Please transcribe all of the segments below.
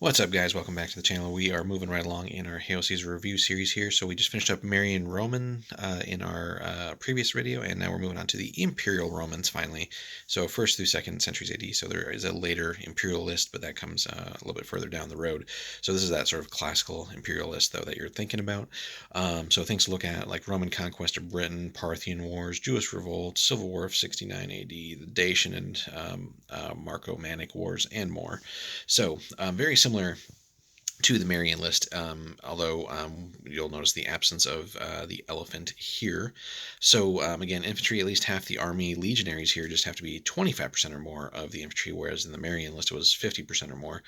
What's up, guys? Welcome back to the channel. We are moving right along in our Hail Caesar review series here. So we just finished up Marian Roman in our previous video, and now we're moving on to the Imperial Romans finally. So first through second centuries AD. So there is a later imperial list, but that comes a little bit further down the road. So this is that sort of classical imperial list, though, that you're thinking about. So things to look at like Roman conquest of Britain, Parthian wars, Jewish revolt, civil war of 69 AD, the Dacian and Marco-Manic wars, and more. So very similar to the Marian list, although you'll notice the absence of the elephant here. So again, infantry at least half the army. Legionaries here just have to be 25% or more of the infantry, whereas in the Marian list it was 50% or more,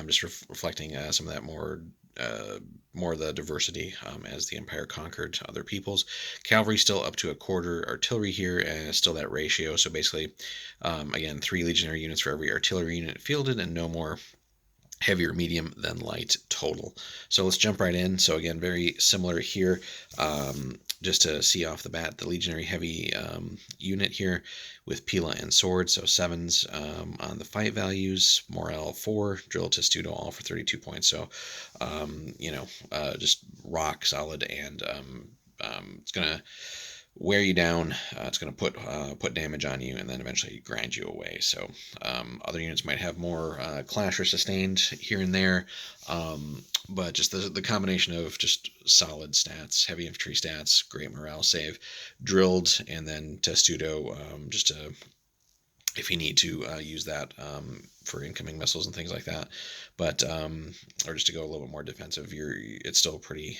just reflecting some of that more of the diversity as the empire conquered other peoples. Cavalry still up to a quarter. Artillery here, and still that ratio. So basically, again, 3 legionary units for every artillery unit fielded, and no more heavier medium than light total. So let's jump right in. So again, very similar here. Just to see off the bat, the legionary heavy unit here with Pila and sword, so 7s on the fight values, morale 4, drill testudo all for 32 points. So just rock solid, and it's gonna wear you down. It's going to put damage on you, and then eventually grind you away. So other units might have more clash or sustained here and there, but just the combination of just solid stats, heavy infantry stats, great morale save, drilled, and then testudo, just to, if you need to use that for incoming missiles and things like that, but or just to go a little bit more defensive. It's still pretty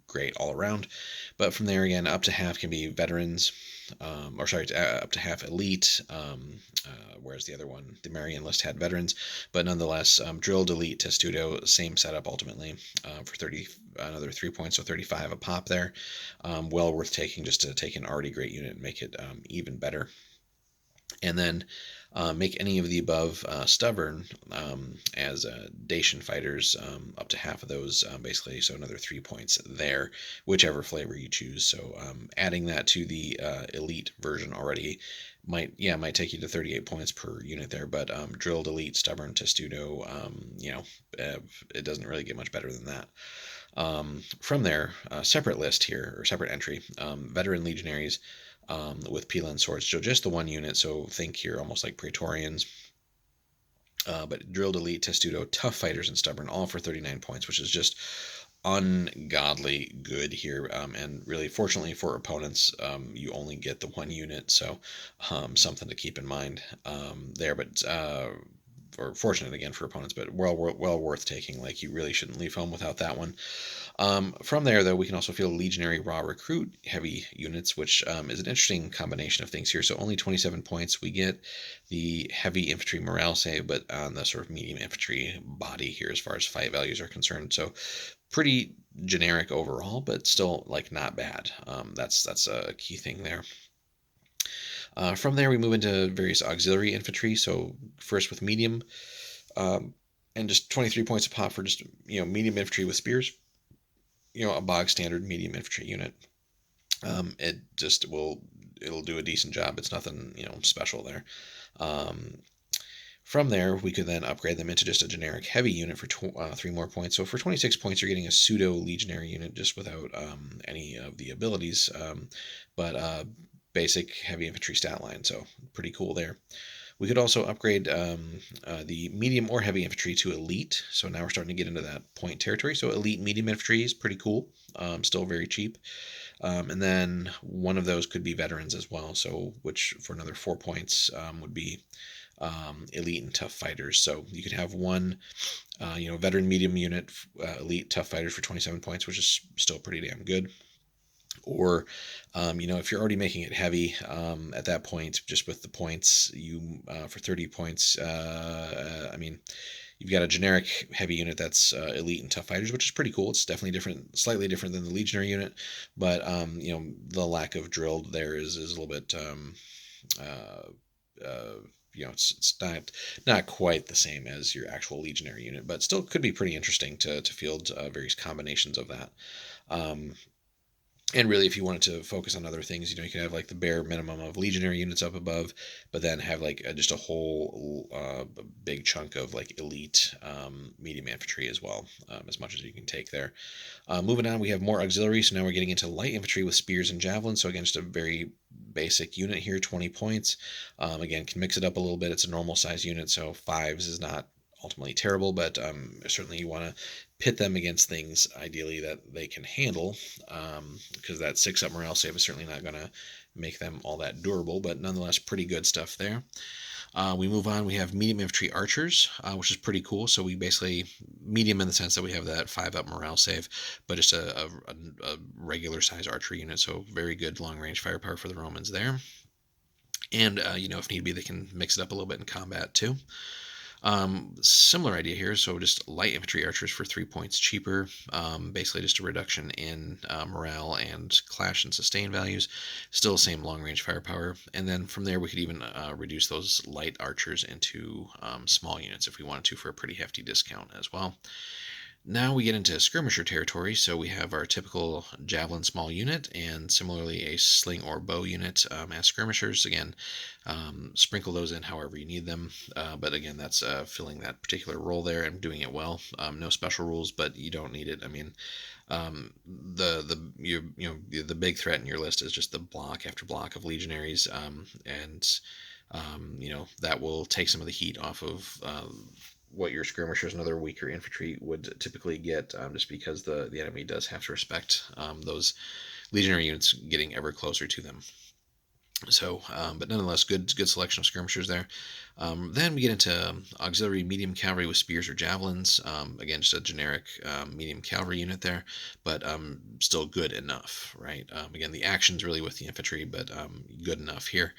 great all around. But from there, again, up to half can be veterans, or sorry, up to half elite, whereas the other one, the Marian list, had veterans. But nonetheless, drilled, elite, testudo, same setup ultimately for 30, another 3 points, so 35 a pop there. Well worth taking, just to take an already great unit and make it even better. And then make any of the above stubborn as Dacian fighters, up to half of those basically, so another 3 points there, whichever flavor you choose. So adding that to the elite version already might take you to 38 points per unit there, but drilled, elite, stubborn, testudo, it doesn't really get much better than that. From there, separate list here, or separate entry, veteran legionaries with Pila and swords. So just the one unit. So think here almost like Praetorians. But drilled, elite, testudo, tough fighters, and stubborn, all for 39 points, which is just ungodly good here. And really, fortunately for opponents, you only get the one unit. So something to keep in mind there. But or fortunate again for opponents, but well worth taking. Like, you really shouldn't leave home without that one. From there, though, we can also feel legionary raw recruit heavy units, which is an interesting combination of things here. So only 27 points. We get the heavy infantry morale save, but on the sort of medium infantry body here as far as fight values are concerned. So pretty generic overall, but still like not bad. That's a key thing there. From there, we move into various auxiliary infantry. So first with medium, and just 23 points a pop for just medium infantry with spears. A bog standard medium infantry unit. It'll do a decent job. It's nothing special there. From there, we could then upgrade them into just a generic heavy unit for 3 more points. So for 26 points, you're getting a pseudo legionary unit just without any of the abilities, but basic heavy infantry stat line. So pretty cool there. We could also upgrade the medium or heavy infantry to elite. So now we're starting to get into that point territory. So elite medium infantry is pretty cool. Still very cheap. And then one of those could be veterans as well. So which for another 4 points would be elite and tough fighters. So you could have one, veteran medium unit, elite tough fighters for 27 points, which is still pretty damn good. Or, if you're already making it heavy, at that point, just with the points, for 30 points, you've got a generic heavy unit that's elite and tough fighters, which is pretty cool. It's definitely different, slightly different than the legionary unit, but the lack of drilled there is a little bit, it's not quite the same as your actual legionary unit, but still could be pretty interesting to field various combinations of that. And really, if you wanted to focus on other things, you could have like the bare minimum of legionary units up above, but then have like just a whole big chunk of like elite medium infantry as well, as much as you can take there. Moving on, we have more auxiliary. So now we're getting into light infantry with spears and javelins. So again, just a very basic unit here, 20 points. Again, can mix it up a little bit. It's a normal size unit, so fives is not ultimately terrible, but certainly you want to pit them against things ideally that they can handle, because that 6-up morale save is certainly not going to make them all that durable, but nonetheless pretty good stuff there. We move on. We have medium infantry archers, which is pretty cool. So we basically medium in the sense that we have that 5-up morale save, but just a regular size archery unit. So very good long range firepower for the Romans there. And if need be, they can mix it up a little bit in combat too. Similar idea here. So just light infantry archers for 3 points cheaper. Basically just a reduction in morale and clash and sustain values. Still same long range firepower. And then from there we could even reduce those light archers into small units if we wanted to for a pretty hefty discount as well. Now we get into skirmisher territory, so we have our typical javelin small unit, and similarly a sling or bow unit as skirmishers. Again, sprinkle those in however you need them, but again, that's filling that particular role there and doing it well. No special rules, but you don't need it. I mean, the big threat in your list is just the block after block of legionaries, and that will take some of the heat off of what your skirmishers and other weaker infantry would typically get, just because the enemy does have to respect those legionary units getting ever closer to them. So, but nonetheless, good selection of skirmishers there. Then we get into auxiliary medium cavalry with spears or javelins. Again, just a generic medium cavalry unit there, but still good enough, right? Again, the action's really with the infantry, but good enough here.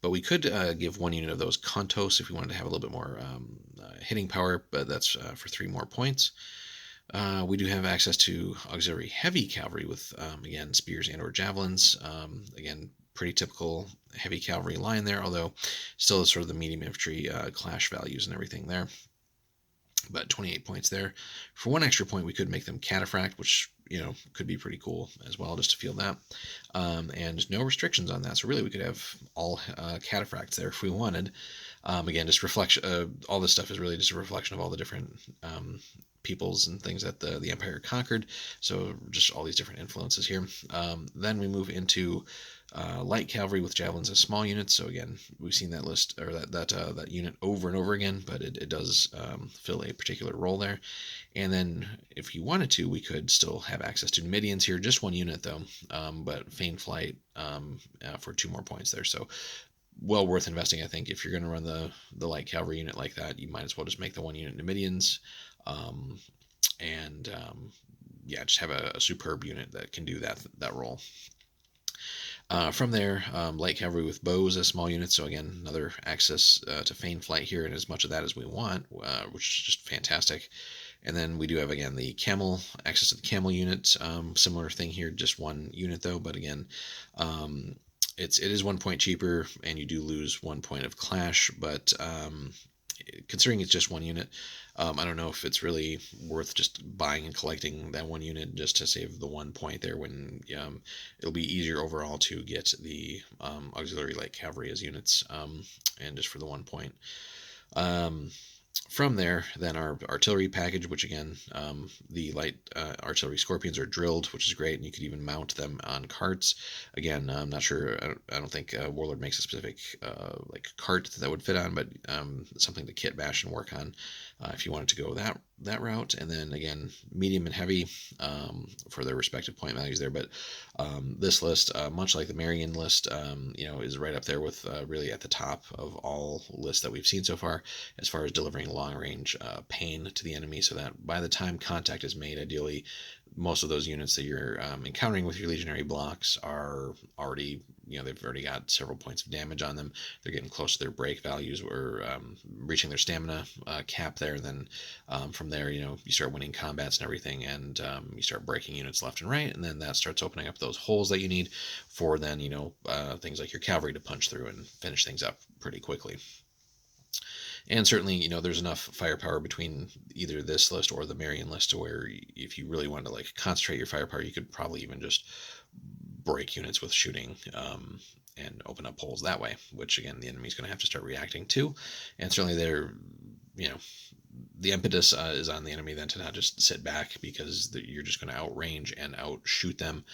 But we could give one unit of those Contos if we wanted to have a little bit more hitting power, but that's for 3 more points. We do have access to auxiliary heavy cavalry with, again, spears and or javelins. Again, pretty typical heavy cavalry line there, although still sort of the medium infantry clash values and everything there. But 28 points there. For 1 extra point, we could make them cataphract, which could be pretty cool as well, just to feel that. And no restrictions on that, so really we could have all cataphracts there if we wanted. Again, just reflection. All this stuff is really just a reflection of all the different peoples and things that the Empire conquered. So just all these different influences here. Then we move into light cavalry with javelins as small units. So again, we've seen that list or that unit over and over again, but it does fill a particular role there. And then if you wanted to, we could still have access to Numidians here, just 1 unit though, but feign flight for 2 more points there. So well worth investing, I think. If you're going to run the light cavalry unit like that, you might as well just make the 1 unit Numidians, and just have a superb unit that can do that role. From there, light cavalry with bows as small units. So again, another access to feign flight here, and as much of that as we want, which is just fantastic. And then we do have, again, the camel, access to the camel unit. Similar thing here, just 1 unit though, but again, it is 1 point cheaper, and you do lose 1 point of clash, but considering it's just 1 unit, I don't know if it's really worth just buying and collecting that 1 unit just to save the 1 point there, when it'll be easier overall to get the auxiliary light cavalry as units, and just for the 1 point. From there, then our artillery package, which again, the light artillery scorpions are drilled, which is great, and you could even mount them on carts. Again, I'm not sure, I don't think Warlord makes a specific like cart that would fit on, but something to kit bash and work on if you wanted to go that route. And then again, medium and heavy for their respective point values there. But this list, much like the Marion list, is right up there with really at the top of all lists that we've seen so far as delivering long range pain to the enemy, so that by the time contact is made, ideally most of those units that you're encountering with your legionary blocks are already, they've already got several points of damage on them. They're getting close to their break values, or reaching their stamina cap there. And then from there, you start winning combats and everything, and you start breaking units left and right, and then that starts opening up those holes that you need for then, things like your cavalry to punch through and finish things up pretty quickly. And certainly, there's enough firepower between either this list or the Marion list to where if you really wanted to concentrate your firepower, you could probably even just break units with shooting, and open up holes that way, which again the enemy's going to have to start reacting to. And certainly they're, you know, the impetus is on the enemy then to not just sit back, because you're just going to outrange and outshoot them.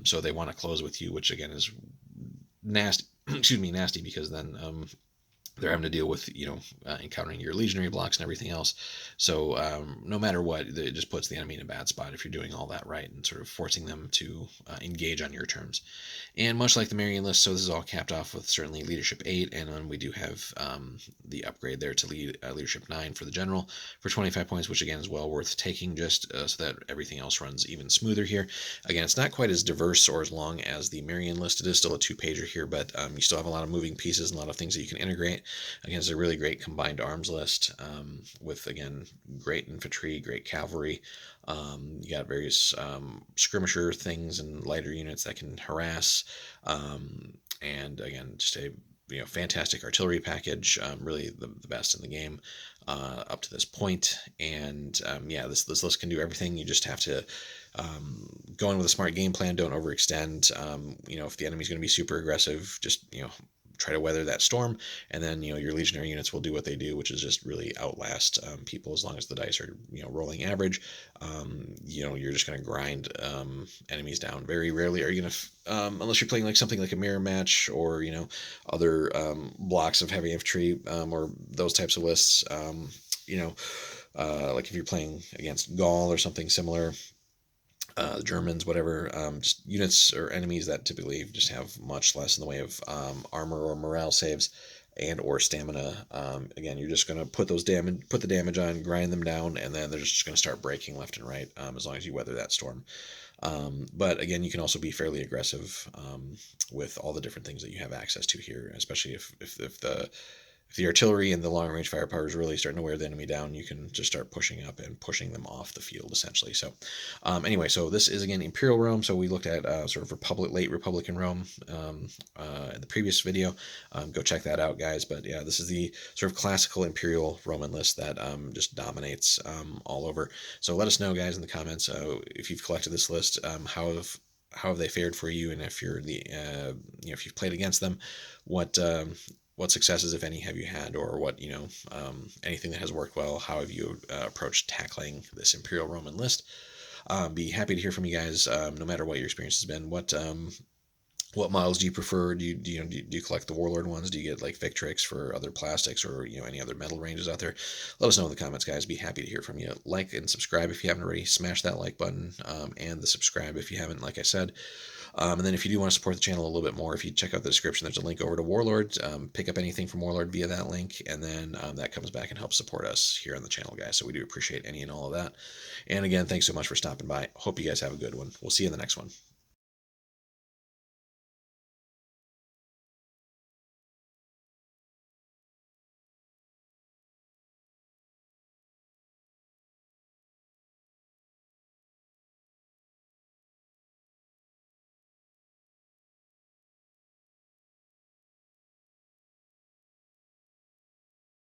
So they want to close with you, which again is nasty. Excuse me, nasty, because then they're having to deal with, encountering your legionary blocks and everything else. So no matter what, it just puts the enemy in a bad spot if you're doing all that right and sort of forcing them to engage on your terms. And much like the Marion list, so this is all capped off with certainly leadership 8, and then we do have the upgrade there to leadership 9 for the general for 25 points, which again is well worth taking, just so that everything else runs even smoother here. Again, it's not quite as diverse or as long as the Marion list. It is still a 2-pager here, but you still have a lot of moving pieces and a lot of things that you can integrate. Again, it's a really great combined arms list, with, again, great infantry, great cavalry. You got various skirmisher things and lighter units that can harass, and again, just a fantastic artillery package, really the best in the game up to this point. And yeah, this list can do everything. You just have to go in with a smart game plan. Don't overextend. If the enemy's going to be super aggressive, just try to weather that storm, and then your legionary units will do what they do, which is just really outlast people, as long as the dice are rolling average. You're just going to grind enemies down. Very rarely are you going to, unless you're playing like something like a mirror match, or other blocks of heavy infantry, or those types of lists. Like if you're playing against Gaul or something similar, the Germans, whatever, just units or enemies that typically just have much less in the way of armor or morale saves and or stamina. Again, you're just going to put the damage on, grind them down, and then they're just going to start breaking left and right, as long as you weather that storm. But again, you can also be fairly aggressive with all the different things that you have access to here, especially if the artillery and the long range firepower is really starting to wear the enemy down, you can just start pushing up and pushing them off the field, essentially. So anyway, so this is again Imperial Rome. So we looked at sort of late Republican Rome in the previous video. Go check that out, guys. But yeah, this is the sort of classical Imperial Roman list that just dominates all over. So let us know, guys, in the comments if you've collected this list, how have they fared for you, and if you're if you've played against them, what successes, if any, have you had, or what anything that has worked well? How have you approached tackling this Imperial Roman list? Be happy to hear from you guys, no matter what your experience has been. What models do you prefer? Do you collect the Warlord ones? Do you get like Victrix for other plastics, or any other metal ranges out there? Let us know in the comments, guys. Be happy to hear from you. Like and subscribe if you haven't already. Smash that like button, and the subscribe if you haven't, like I said. And then if you do want to support the channel a little bit more, if you check out the description, there's a link over to Warlord. Pick up anything from Warlord via that link, and then that comes back and helps support us here on the channel, guys. So we do appreciate any and all of that. And again, thanks so much for stopping by. Hope you guys have a good one. We'll see you in the next one.